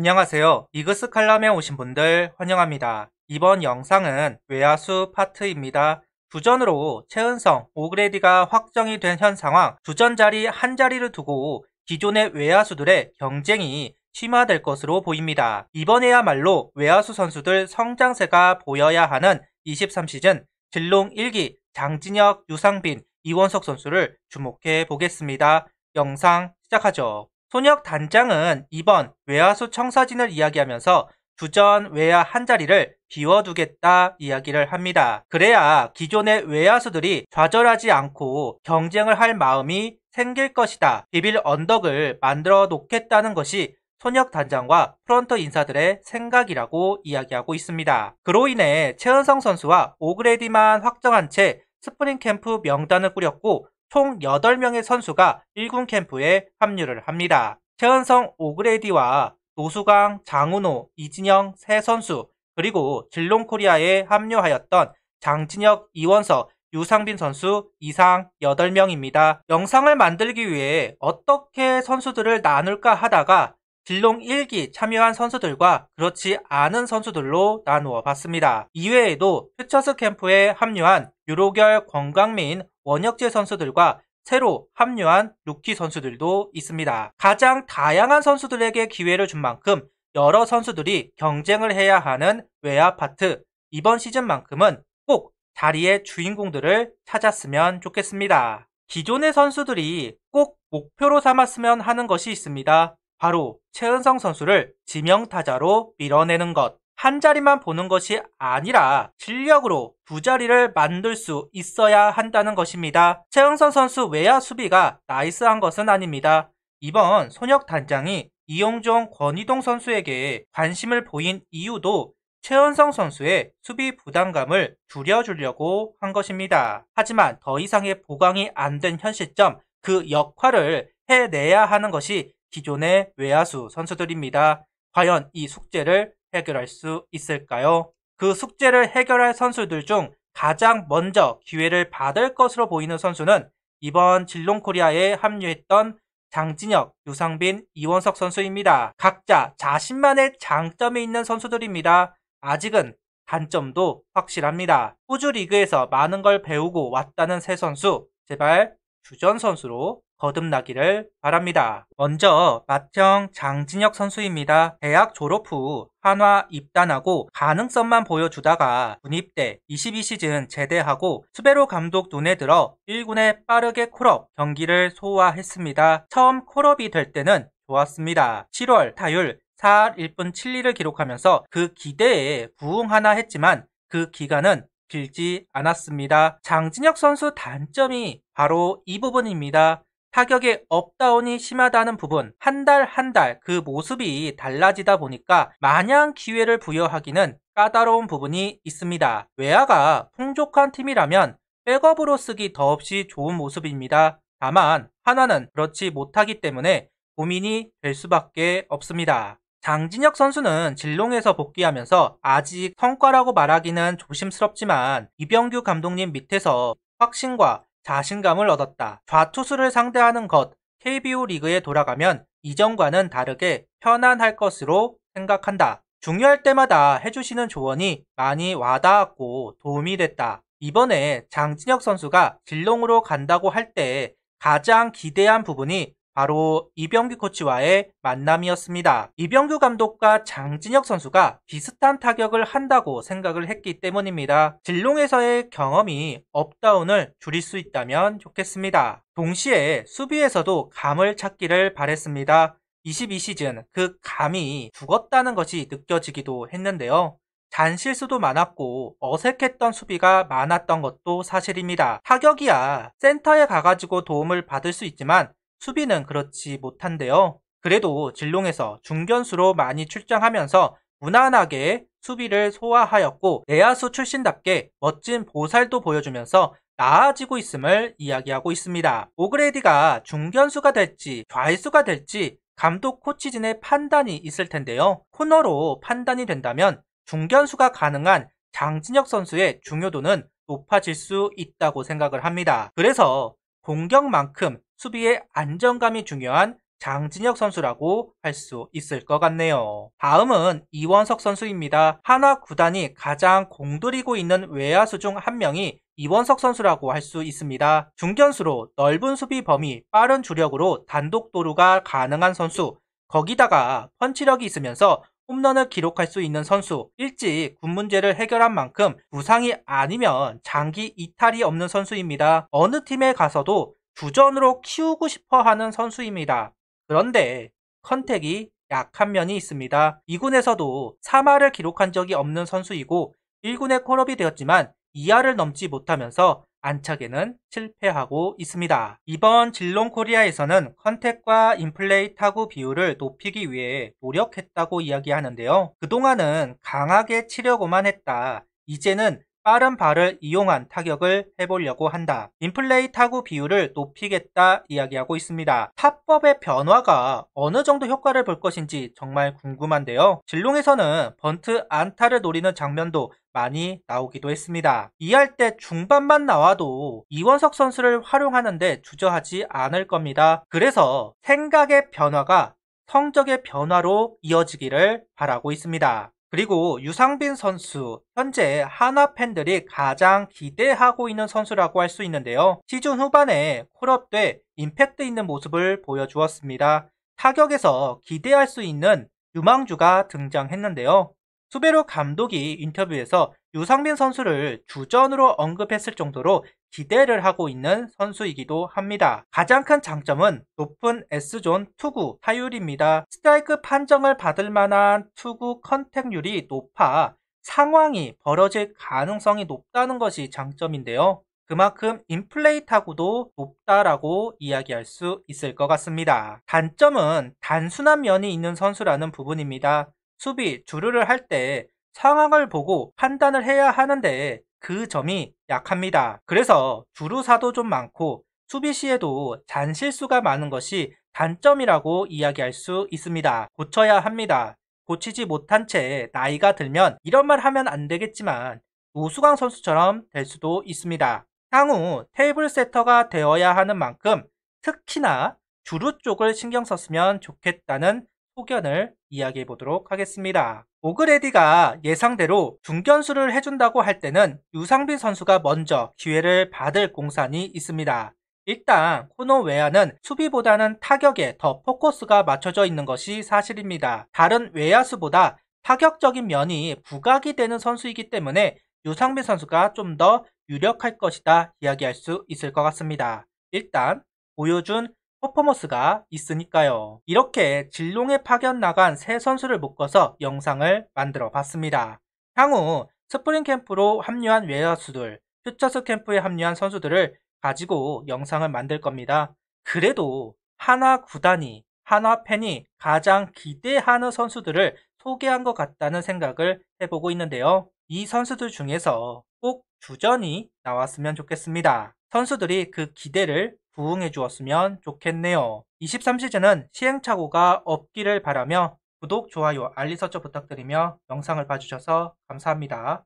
안녕하세요. 이그스 칼럼에 오신 분들 환영합니다. 이번 영상은 외야수 파트입니다. 주전으로 최은성, 오그레디가 확정이 된 현 상황, 주전 자리 한 자리를 두고 기존의 외야수들의 경쟁이 심화될 것으로 보입니다. 이번에야말로 외야수 선수들 성장세가 보여야 하는 23시즌 진롱 1기 장진혁, 유상빈, 이원석 선수를 주목해 보겠습니다. 영상 시작하죠. 손혁 단장은 이번 외야수 청사진을 이야기하면서 주전 외야 한 자리를 비워두겠다 이야기를 합니다. 그래야 기존의 외야수들이 좌절하지 않고 경쟁을 할 마음이 생길 것이다. 비빌 언덕을 만들어 놓겠다는 것이 손혁 단장과 프런트 인사들의 생각이라고 이야기하고 있습니다. 그로 인해 최은성 선수와 오그레디만 확정한 채 스프링 캠프 명단을 꾸렸고 총 8명의 선수가 1군 캠프에 합류를 합니다. 최은성, 오그레디와 노수강, 장훈호, 이진영 세 선수, 그리고 진롱코리아에 합류하였던 장진혁, 이원석, 유상빈 선수 이상 8명입니다. 영상을 만들기 위해 어떻게 선수들을 나눌까 하다가 진롱 1기 참여한 선수들과 그렇지 않은 선수들로 나누어 봤습니다. 이외에도 퓨처스 캠프에 합류한 유로결, 권강민, 원혁재 선수들과 새로 합류한 루키 선수들도 있습니다. 가장 다양한 선수들에게 기회를 준 만큼 여러 선수들이 경쟁을 해야 하는 외야 파트, 이번 시즌만큼은 꼭 자리의 주인공들을 찾았으면 좋겠습니다. 기존의 선수들이 꼭 목표로 삼았으면 하는 것이 있습니다. 바로 최은성 선수를 지명타자로 밀어내는 것. 한 자리만 보는 것이 아니라 실력으로 두 자리를 만들 수 있어야 한다는 것입니다. 최은성 선수 외야 수비가 나이스한 것은 아닙니다. 이번 손혁 단장이 이용종, 권희동 선수에게 관심을 보인 이유도 최은성 선수의 수비 부담감을 줄여주려고 한 것입니다. 하지만 더 이상의 보강이 안 된 현 시점, 그 역할을 해내야 하는 것이 기존의 외야수 선수들입니다. 과연 이 숙제를 해결할 수 있을까요? 그 숙제를 해결할 선수들 중 가장 먼저 기회를 받을 것으로 보이는 선수는 이번 진롱코리아에 합류했던 장진혁, 유상빈, 이원석 선수입니다. 각자 자신만의 장점이 있는 선수들입니다. 아직은 단점도 확실합니다. 호주 리그에서 많은 걸 배우고 왔다는 새 선수, 제발 주전 선수로 거듭나기를 바랍니다. 먼저 맏형 장진혁 선수입니다. 대학 졸업 후 한화 입단하고 가능성만 보여주다가 군입대 22시즌 제대하고 수베로 감독 눈에 들어 1군에 빠르게 콜업 경기를 소화했습니다. 처음 콜업이 될 때는 좋았습니다. 7월 타율 4할 1분 7리를 기록하면서 그 기대에 부응하나 했지만 그 기간은 길지 않았습니다. 장진혁 선수 단점이 바로 이 부분입니다. 타격의 업다운이 심하다는 부분, 한 달 한 달 그 모습이 달라지다 보니까 마냥 기회를 부여하기는 까다로운 부분이 있습니다. 외야가 풍족한 팀이라면 백업으로 쓰기 더없이 좋은 모습입니다. 다만 한화는 그렇지 못하기 때문에 고민이 될 수밖에 없습니다. 장진혁 선수는 진롱에서 복귀하면서 아직 성과라고 말하기는 조심스럽지만 이병규 감독님 밑에서 확신과 자신감을 얻었다. 좌투수를 상대하는 것, KBO 리그에 돌아가면 이전과는 다르게 편안할 것으로 생각한다. 중요할 때마다 해주시는 조언이 많이 와닿았고 도움이 됐다. 이번에 장진혁 선수가 진롱으로 간다고 할 때 가장 기대한 부분이 바로 이병규 코치와의 만남이었습니다. 이병규 감독과 장진혁 선수가 비슷한 타격을 한다고 생각을 했기 때문입니다. 진롱에서의 경험이 업다운을 줄일 수 있다면 좋겠습니다. 동시에 수비에서도 감을 찾기를 바랬습니다. 22시즌 그 감이 죽었다는 것이 느껴지기도 했는데요. 잔실수도 많았고 어색했던 수비가 많았던 것도 사실입니다. 타격이야 센터에 가가지고 도움을 받을 수 있지만 수비는 그렇지 못한데요. 그래도 진롱에서 중견수로 많이 출장하면서 무난하게 수비를 소화하였고 내야수 출신답게 멋진 보살도 보여주면서 나아지고 있음을 이야기하고 있습니다. 오그레디가 중견수가 될지 좌익수가 될지 감독 코치진의 판단이 있을 텐데요. 코너로 판단이 된다면 중견수가 가능한 장진혁 선수의 중요도는 높아질 수 있다고 생각을 합니다. 그래서 공격만큼 수비의 안정감이 중요한 장진혁 선수라고 할 수 있을 것 같네요. 다음은 이원석 선수입니다. 하나 구단이 가장 공들이고 있는 외야수 중 한 명이 이원석 선수라고 할 수 있습니다. 중견수로 넓은 수비 범위, 빠른 주력으로 단독 도루가 가능한 선수, 거기다가 펀치력이 있으면서 홈런을 기록할 수 있는 선수, 일찍 군 문제를 해결한 만큼 부상이 아니면 장기 이탈이 없는 선수입니다. 어느 팀에 가서도 주전으로 키우고 싶어 하는 선수입니다. 그런데 컨택이 약한 면이 있습니다. 2군에서도 3할을 기록한 적이 없는 선수이고 1군에 콜업이 되었지만 2할을 넘지 못하면서 안착에는 실패하고 있습니다. 이번 질롱 코리아에서는 컨택과 인플레이 타구 비율을 높이기 위해 노력했다고 이야기하는데요. 그동안은 강하게 치려고만 했다. 이제는 빠른 발을 이용한 타격을 해보려고 한다. 인플레이 타구 비율을 높이겠다 이야기하고 있습니다. 타법의 변화가 어느 정도 효과를 볼 것인지 정말 궁금한데요. 질롱에서는 번트 안타를 노리는 장면도 많이 나오기도 했습니다. 2할 때 중반만 나와도 이원석 선수를 활용하는데 주저하지 않을 겁니다. 그래서 생각의 변화가 성적의 변화로 이어지기를 바라고 있습니다. 그리고 유상빈 선수, 현재 하나 팬들이 가장 기대하고 있는 선수라고 할 수 있는데요. 시즌 후반에 콜업 때 임팩트 있는 모습을 보여주었습니다. 타격에서 기대할 수 있는 유망주가 등장했는데요. 수베로 감독이 인터뷰에서 유상빈 선수를 주전으로 언급했을 정도로 기대를 하고 있는 선수이기도 합니다. 가장 큰 장점은 높은 S존 투구 타율입니다. 스트라이크 판정을 받을 만한 투구 컨택률이 높아 상황이 벌어질 가능성이 높다는 것이 장점인데요. 그만큼 인플레이 타구도 높다라고 이야기할 수 있을 것 같습니다. 단점은 단순한 면이 있는 선수라는 부분입니다. 수비, 주루를 할 때 상황을 보고 판단을 해야 하는데 그 점이 약합니다. 그래서 주루사도 좀 많고 수비 시에도 잔실수가 많은 것이 단점이라고 이야기할 수 있습니다. 고쳐야 합니다. 고치지 못한 채 나이가 들면 이런 말 하면 안 되겠지만 노수광 선수처럼 될 수도 있습니다. 향후 테이블 세터가 되어야 하는 만큼 특히나 주루 쪽을 신경 썼으면 좋겠다는 소견을 이야기해 보도록 하겠습니다. 오그레디가 예상대로 중견수를 해준다고 할 때는 유상빈 선수가 먼저 기회를 받을 공산이 있습니다. 일단 코너 외야는 수비보다는 타격에 더 포커스가 맞춰져 있는 것이 사실입니다. 다른 외야수보다 타격적인 면이 부각이 되는 선수이기 때문에 유상빈 선수가 좀 더 유력할 것이다 이야기할 수 있을 것 같습니다. 일단 보여준 퍼포먼스가 있으니까요. 이렇게 질롱에 파견 나간 새 선수를 묶어서 영상을 만들어 봤습니다. 향후 스프링 캠프로 합류한 외야수들, 퓨처스 캠프에 합류한 선수들을 가지고 영상을 만들 겁니다. 그래도 하나 구단이, 하나 팬이 가장 기대하는 선수들을 소개한 것 같다는 생각을 해보고 있는데요. 이 선수들 중에서 꼭 주전이 나왔으면 좋겠습니다. 선수들이 그 기대를 부응해 주었으면 좋겠네요. 23시즌은 시행착오가 없기를 바라며 구독, 좋아요, 알림 설정 부탁드리며 영상을 봐주셔서 감사합니다.